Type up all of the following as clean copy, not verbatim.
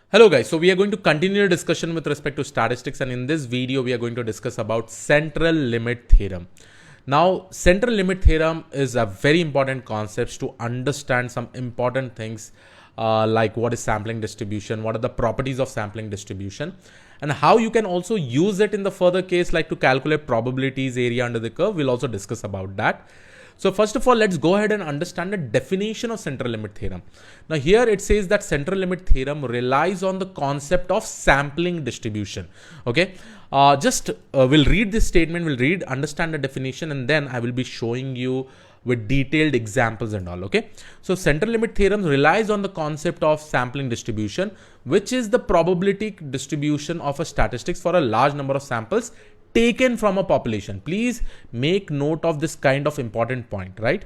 Hello guys, so we are going to continue the discussion with respect to statistics, and in this video we are going to discuss about central limit theorem. Now, central limit theorem is a very important concept to understand some important things like what is sampling distribution, what are the properties of sampling distribution, and how you can also use it in the further case like to calculate probabilities, area under the curve. We'll also discuss about that. So first of all, let's go ahead and understand the definition of central limit theorem. Now here it says that central limit theorem relies on the concept of sampling distribution. Okay, we'll read this statement, understand the definition, and then I will be showing you with detailed examples and all. Okay, so central limit theorem relies on the concept of sampling distribution, which is the probability distribution of a statistics for a large number of samples taken from a population. Please make note of this kind of important point, right?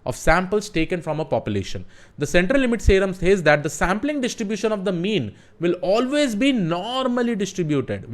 Of samples taken from a population. The central limit theorem says that the sampling distribution of the mean will always be normally distributed,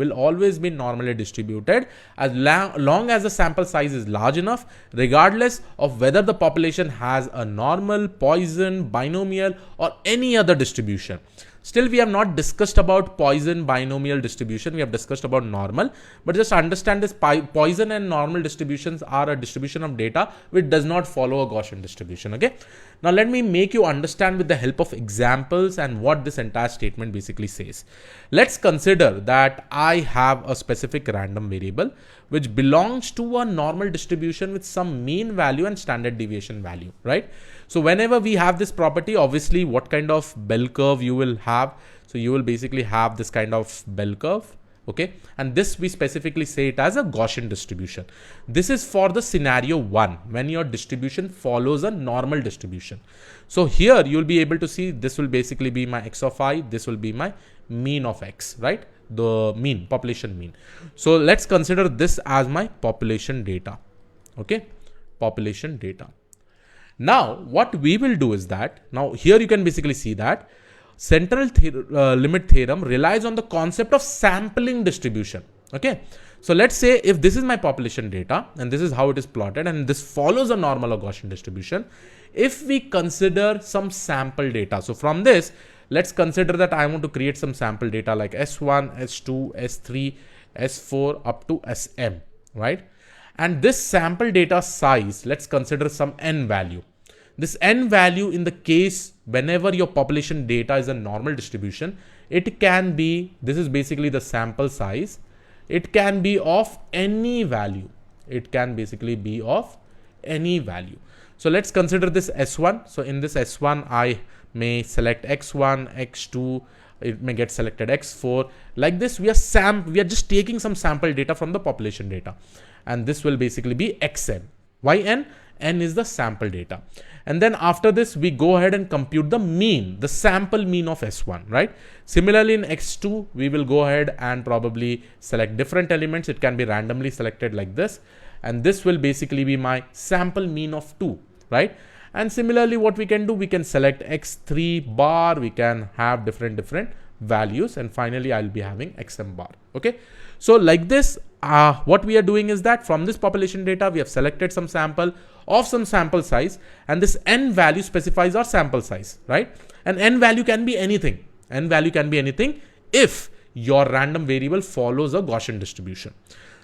as long as the sample size is large enough, regardless of whether the population has a normal, Poisson, binomial, or any other distribution. Still, we have not discussed about Poisson binomial distribution. We have discussed about normal, but just understand this Poisson and normal distributions are a distribution of data which does not follow a Gaussian distribution. Okay. Now let me make you understand with the help of examples and what this entire statement basically says. Let's consider that I have a specific random variable which belongs to a normal distribution with some mean value and standard deviation value, right? So whenever we have this property, obviously what kind of bell curve you will have. So you will basically have this kind of bell curve. Okay, and this we specifically say it as a Gaussian distribution. This is for the scenario 1 when your distribution follows a normal distribution. So here you will be able to see this will basically be my x of I, this will be my mean of x, right? The mean, population mean. So let's consider this as my population data. Okay, population data. Now what we will do is that, now here you can basically see that central limit theorem relies on the concept of sampling distribution. Okay, so let's say if this is my population data and this is how it is plotted and this follows a normal or Gaussian distribution, if we consider some sample data, so from this let's consider that I want to create some sample data like S1, S2, S3, S4 up to Sm, right? And this sample data size, let's consider some n value. This n value in the case whenever your population data is a normal distribution, it can be, this is basically the sample size. It can be of any value. It can basically be of any value. So let's consider this S1. So in this S1, I may select X1, X2, it may get selected X4. Like this, we are just taking some sample data from the population data. And this will basically be Xn. Why n? N is the sample data. And then after this, we go ahead and compute the mean, the sample mean of S1, right? Similarly, in X2, we will go ahead and probably select different elements. It can be randomly selected like this. And this will basically be my sample mean of 2, right? And similarly, what we can do, we can select X3 bar. We can have different values. And finally, I'll be having Xm bar. Okay. So like this, what we are doing is that from this population data, we have selected some sample of some sample size, and this n value specifies our sample size, right? And n value can be anything. N value can be anything if your random variable follows a Gaussian distribution.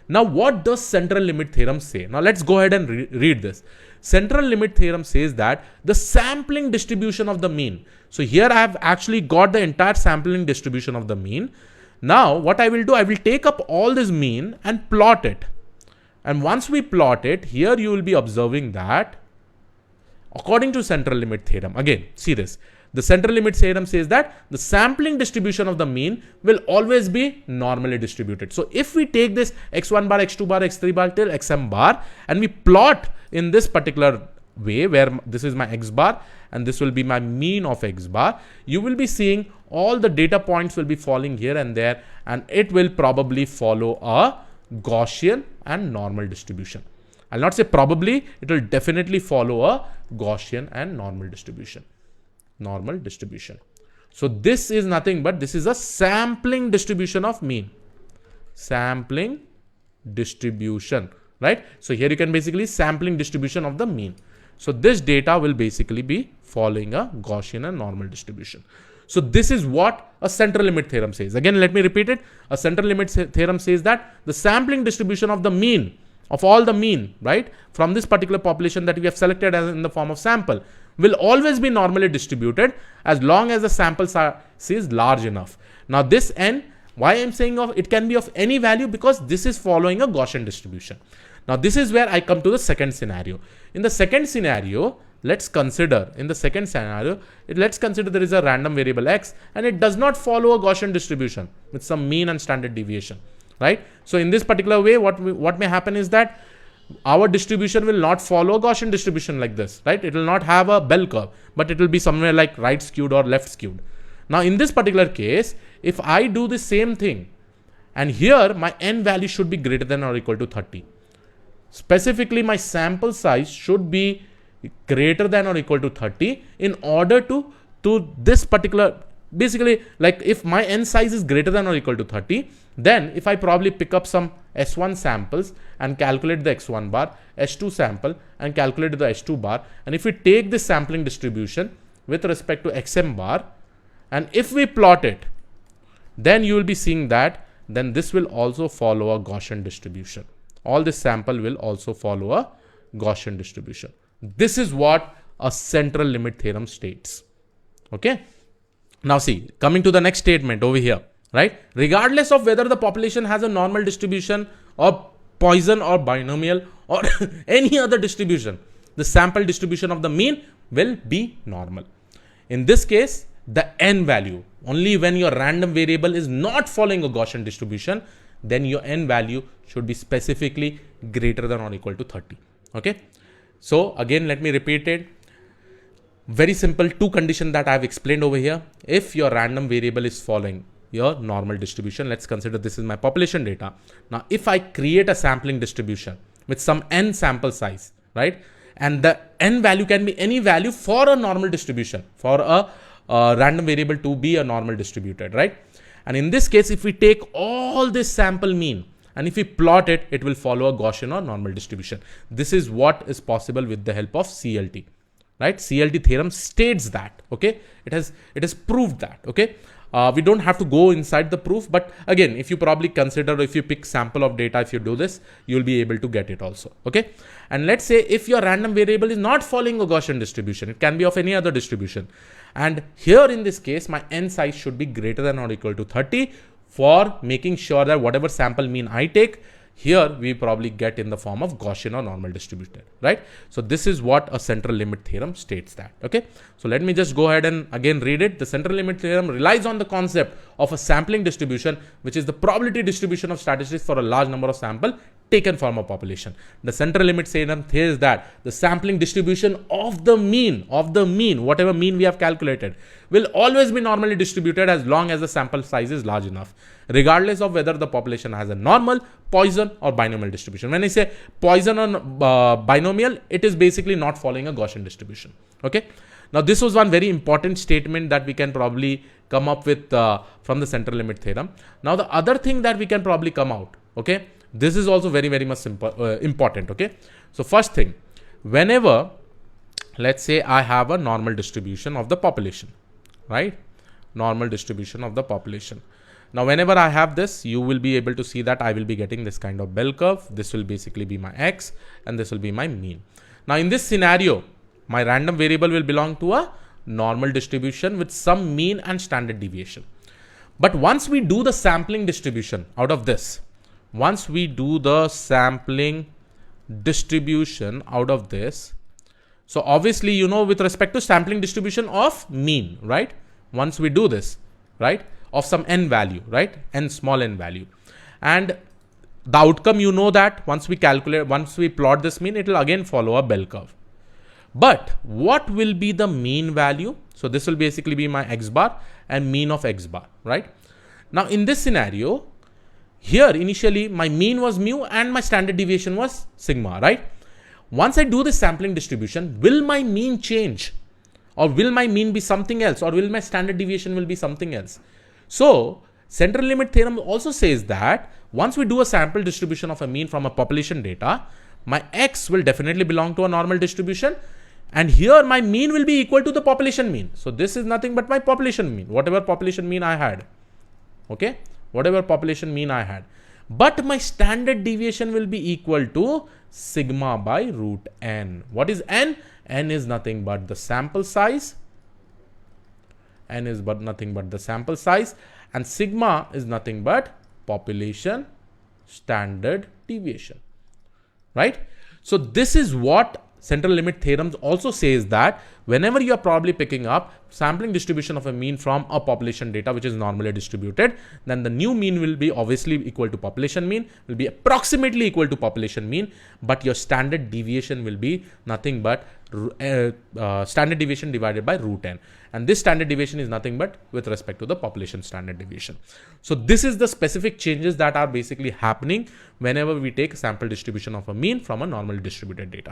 Now, what does central limit theorem say? Now, let's go ahead and read this. Central limit theorem says that the sampling distribution of the mean. So here I have actually got the entire sampling distribution of the mean. Now, what I will do, I will take up all this mean and plot it. And once we plot it, here you will be observing that according to central limit theorem, again, see this. The central limit theorem says that the sampling distribution of the mean will always be normally distributed. So if we take this x1 bar, x2 bar, x3 bar till xm bar and we plot in this particular way where this is my x bar and this will be my mean of x bar, you will be seeing all the data points will be falling here and there, and it will probably follow a Gaussian and normal distribution. I'll not say probably, it will definitely follow a Gaussian and normal distribution. So this is nothing but this is a sampling distribution of mean. Sampling distribution, right? So here you can basically sampling distribution of the mean. So this data will basically be following a Gaussian and normal distribution. So this is what a central limit theorem says. Again, let me repeat it. A central limit theorem says that the sampling distribution of the mean, of all the mean, right, from this particular population that we have selected as in the form of sample, will always be normally distributed as long as the sample size is large enough. Now this n, why I'm saying it can be of any value, because this is following a Gaussian distribution. Now this is where I come to the second scenario. In the second scenario, let's consider there is a random variable x and it does not follow a Gaussian distribution with some mean and standard deviation, right? So in this particular way, what may happen is that our distribution will not follow a Gaussian distribution like this, right? It will not have a bell curve, but it will be somewhere like right skewed or left skewed. Now in this particular case, if I do the same thing, and here my n value should be greater than or equal to 30. Specifically, my sample size should be greater than or equal to 30 in order to this particular, basically, like if my n size is greater than or equal to 30, then if I probably pick up some S1 samples and calculate the X1 bar, S2 sample and calculate the S2 bar, and if we take this sampling distribution with respect to XM bar, and if we plot it, then you will be seeing that then this will also follow a Gaussian distribution. All this sample will also follow a Gaussian distribution. This is what a central limit theorem states. Okay. Now see, coming to the next statement over here, right? Regardless of whether the population has a normal distribution or Poisson or binomial or any other distribution, the sample distribution of the mean will be normal. In this case, the n value, only when your random variable is not following a Gaussian distribution, then your n value should be specifically greater than or equal to 30. Okay. So again, let me repeat it. Very simple two conditions that I have explained over here. If your random variable is following your normal distribution, let's consider this is my population data. Now, if I create a sampling distribution with some n sample size, right? And the n value can be any value for a normal distribution, for a random variable to be a normal distributed, right? And in this case, if we take all this sample mean and if we plot it, it will follow a Gaussian or normal distribution. This is what is possible with the help of CLT, right? CLT theorem states that, okay? It has proved that, okay? We don't have to go inside the proof, but again, if you probably consider, if you pick sample of data, if you do this, you'll be able to get it also, okay? And let's say if your random variable is not following a Gaussian distribution, it can be of any other distribution. And here in this case, my n size should be greater than or equal to 30 for making sure that whatever sample mean I take, here we probably get in the form of Gaussian or normal distributed, right? So this is what a central limit theorem states that, okay? So let me just go ahead and again read it. The central limit theorem relies on the concept of a sampling distribution, which is the probability distribution of statistics for a large number of sample taken from a population. The central limit theorem says that the sampling distribution of the mean, whatever mean we have calculated, will always be normally distributed as long as the sample size is large enough, regardless of whether the population has a normal, Poisson or binomial distribution. When I say Poisson or binomial, it is basically not following a Gaussian distribution. Okay. Now this was one very important statement that we can probably come up with from the central limit theorem. Now the other thing that we can probably come out, okay, this is also very much important. Okay. So first thing, whenever, let's say I have a normal distribution of the population, right? Normal distribution of the population. Now, whenever I have this, you will be able to see that I will be getting this kind of bell curve. This will basically be my x and this will be my mean. Now, in this scenario, my random variable will belong to a normal distribution with some mean and standard deviation. But once we do the sampling distribution out of this, so obviously, you know, with respect to sampling distribution of mean, right? Once we do this, right, of some n value, right, n small n value, and the outcome, you know, that once we plot this mean, it will again follow a bell curve. But what will be the mean value? So this will basically be my x bar and mean of x bar, right? Now in this scenario, here initially my mean was mu and my standard deviation was sigma, right? Once I do this sampling distribution, will my mean change? Or will my mean be something else? Or will my standard deviation will be something else? So central limit theorem also says that once we do a sample distribution of a mean from a population data, my x will definitely belong to a normal distribution. And here my mean will be equal to the population mean. So this is nothing but my population mean, whatever population mean I had. Okay, whatever population mean I had. But my standard deviation will be equal to sigma by root n. What is n? N is nothing but the sample size. N is but nothing but the sample size, and sigma is nothing but population standard deviation, right? So this is what central limit theorem also says, that whenever you are probably picking up sampling distribution of a mean from a population data which is normally distributed, then the new mean will be obviously equal to population mean, will be approximately equal to population mean, but your standard deviation will be nothing but standard deviation divided by root n, and this standard deviation is nothing but with respect to the population standard deviation. So this is the specific changes that are basically happening whenever we take sample distribution of a mean from a normally distributed data.